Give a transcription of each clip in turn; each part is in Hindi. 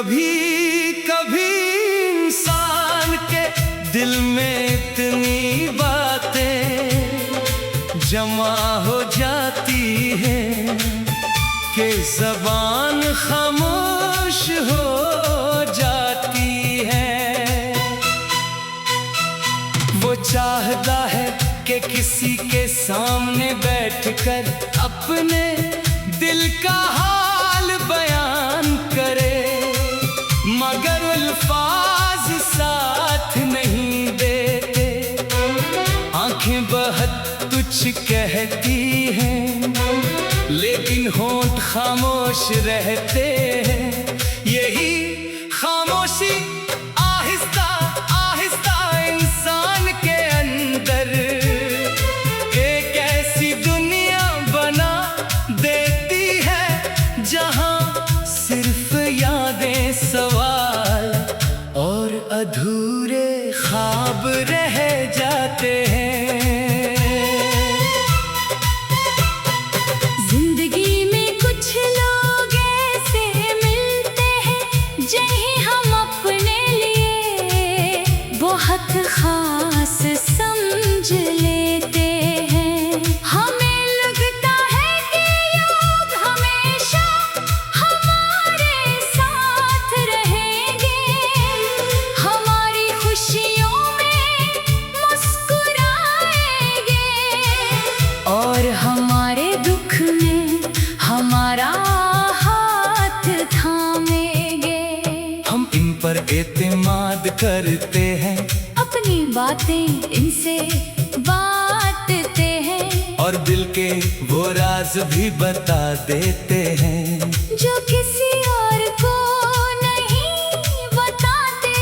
कभी कभी इंसान के दिल में इतनी बातें जमा हो जाती है कि ज़बान खामोश हो जाती है। वो चाहता है कि किसी के सामने बैठकर अपने दिल का हाल बयान करे, मगर अल्फाज साथ नहीं देते। आंखें बहुत कुछ कहती हैं लेकिन होंठ खामोश रहते हैं। यही खामोशी आहिस्ता आहिस्ता इंसान के अंदर एक ऐसी दुनिया बना देती है जहां सिर्फ यादें, सवाल और अधूरे ख्वाब रह जाते हैं। जिंदगी में कुछ लोग ऐसे मिलते हैं जिन्हें हम अपने लिए बहुत खास समझ लेते हैं। हमें लगता है कि लोग हमेशा हमारे साथ रहेंगे, हमारी खुशियों में मुस्कुराएंगे और हमारे दुख में हमारा हाथ थामेंगे। हम इन पर एतमाद करते हैं, अपनी बातें इनसे बांटते हैं और दिल के वो राज भी बता देते हैं जो किसी और को नहीं बताते।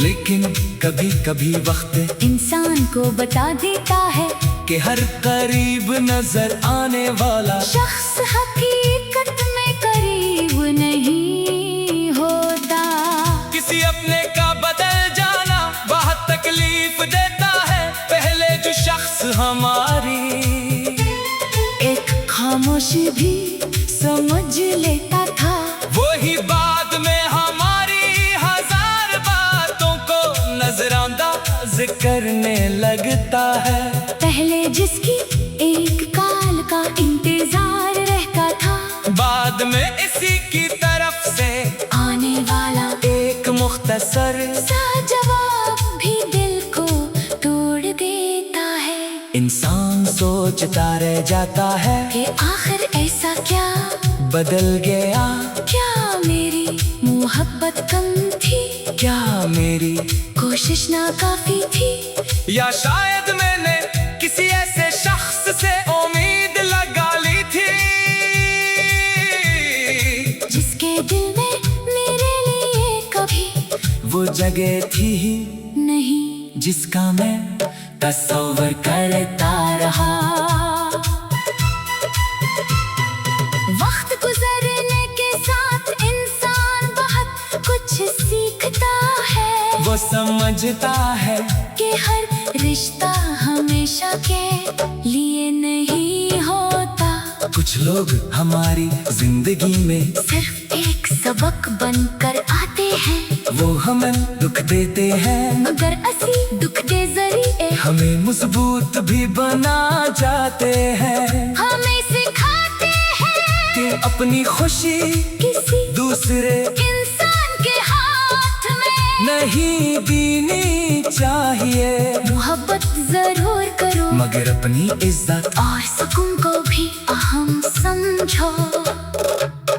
लेकिन कभी कभी वक्त इंसान को बता देता है कि हर करीब नजर आने वाला शख्स हकीकत में करीब नहीं होता। किसी अपने का बदल जाना बहुत तकलीफ देता है। पहले जो शख्स हमारी एक खामोशी भी समझ लेता था, वही बाद में हमारी हजार बातों को नजरअंदाज करने लगता है। पहले जिसकी एक काल का इंतजार रहता था, बाद में इसी की तरफ से आने वाला एक मुख्तसर सा जवाब भी दिल को तोड़ देता है। इंसान सोचता रह जाता है कि आखिर ऐसा क्या बदल गया, क्या मेरी मोहब्बत कम थी, क्या मेरी कोशिश ना काफी थी, या शायद मैंने किसी ऐसे शख्स से उम्मीद लगा ली थी जिसके दिल में मेरे लिए कभी वो जगह थी ही नहीं जिसका मैं तस्वर करता रहा। वक्त गुजरने के साथ इंसान बहुत कुछ सीखता है। वो समझता है कि हर रिश्ता हमेशा के लिए नहीं होता। कुछ लोग हमारी जिंदगी में सिर्फ एक सबक बनकर आते हैं, वो हमें दुख देते हैं मगर असी दुख दे जरिए हमें मजबूत भी बना जाते हैं। हमें सिखाते हैं कि अपनी खुशी किसी दूसरे इंसान के हाथ में नहीं देनी चाहिए, मोहब्बत जरूर करो मगर अपनी इज्जत और सुकून को भी अहम समझो।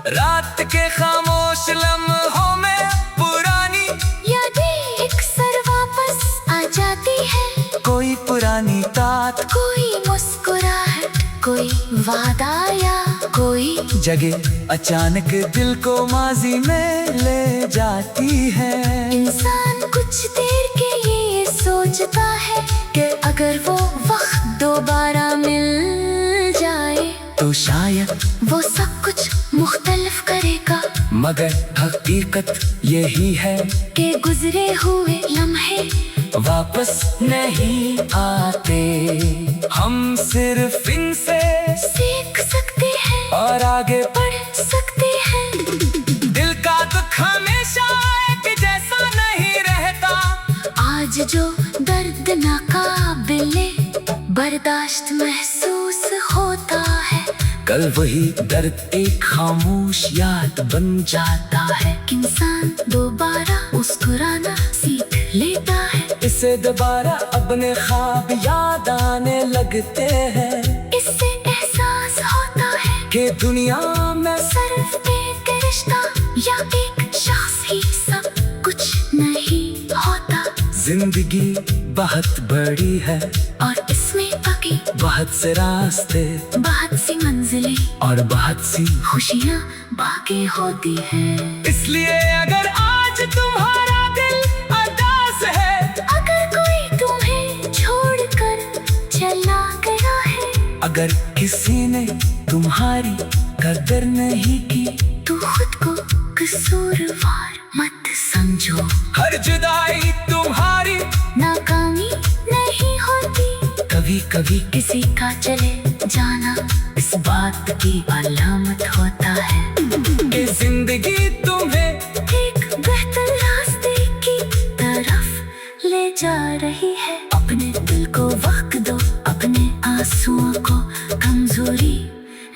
रात के खामोश लम्हों में पुरानी यादें अक्सर वापस आ जाती है। कोई पुरानी तात, कोई मुस्कुराहट, कोई वादा या कोई जगह अचानक दिल को माजी में ले जाती है। इंसान कुछ देर के लिए सोचता है कि अगर वो वक्त दोबारा मिल जाए तो शायद वो सब कुछ मुख्तलिफ करेगा, मगर हकीकत यही है कि गुजरे हुए लम्हे वापस नहीं आते। हम सिर्फ इनसे सीख सकते हैं और आगे बढ़ सकते हैं। दिल का दुख हमेशा बर्दाश्त महसूस होता है। कल वही दर्द एक खामोश याद बन जाता है। इंसान दोबारा मुस्कुराना सीख लेता है। इसे दोबारा अपने ख्वाब याद आने लगते हैं। इससे एहसास होता है कि दुनिया में सिर्फ एक रिश्ता या एक शख्स ही सब कुछ नहीं होता। जिंदगी बहुत बड़ी है और इसमें बाकी बहुत से रास्ते, बहुत सी मंजिलें और बहुत सी खुशियाँ बाकी होती हैं। इसलिए अगर आज तुम्हारा दिल उदास है, अगर कोई तुम्हें छोड़कर चला गया है, अगर किसी ने तुम्हारी कदर नहीं की, तो खुद को कसूरवार मत समझो। हर जुदाई तुम्हारी नाकामी नहीं होती। कभी कभी किसी का चले जाना इस बात की अलामत होता है कि जिंदगी तुम्हें एक बेहतर रास्ते की तरफ ले जा रही है। अपने दिल को वक्त दो, अपने आंसुओं को कमजोरी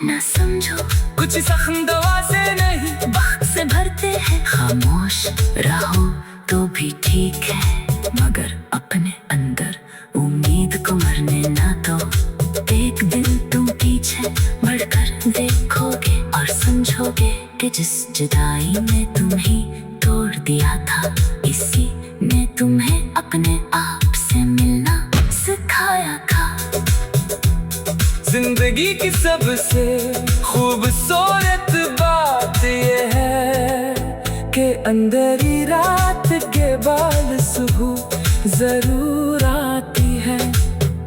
न समझो। कुछ सख्त दवा से नहीं, वक्त से भरते हैं। खामोश रहो तो भी ठीक है, मगर अपने अंदर उम्मीद को मरने ना दो। एक दिन तुम पीछे बढ़कर देखोगे और समझोगे कि जिस जुदाई ने तुम्हें तोड़ दिया था, इसी ने तुम्हें अपने आप से मिलना सिखाया था। जिंदगी की सबसे खूबसूरत बात ये है कि अंधेरी रात के बाद सुबह जरूर आती है।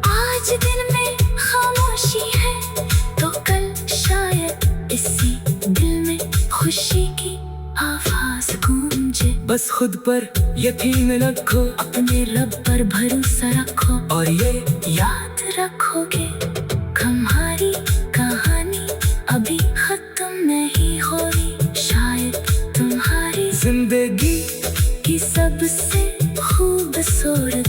आज दिन में खामोशी है तो कल शायद इसी दिल में खुशी की आवाज गूंजे। बस खुद पर यकीन रखो, अपने रब पर भरोसा रखो, और ये याद रखोगे हमारी कहानी अभी खत्म नहीं हुई। शायद तुम्हारी जिंदगी की सबसे खूबसूरत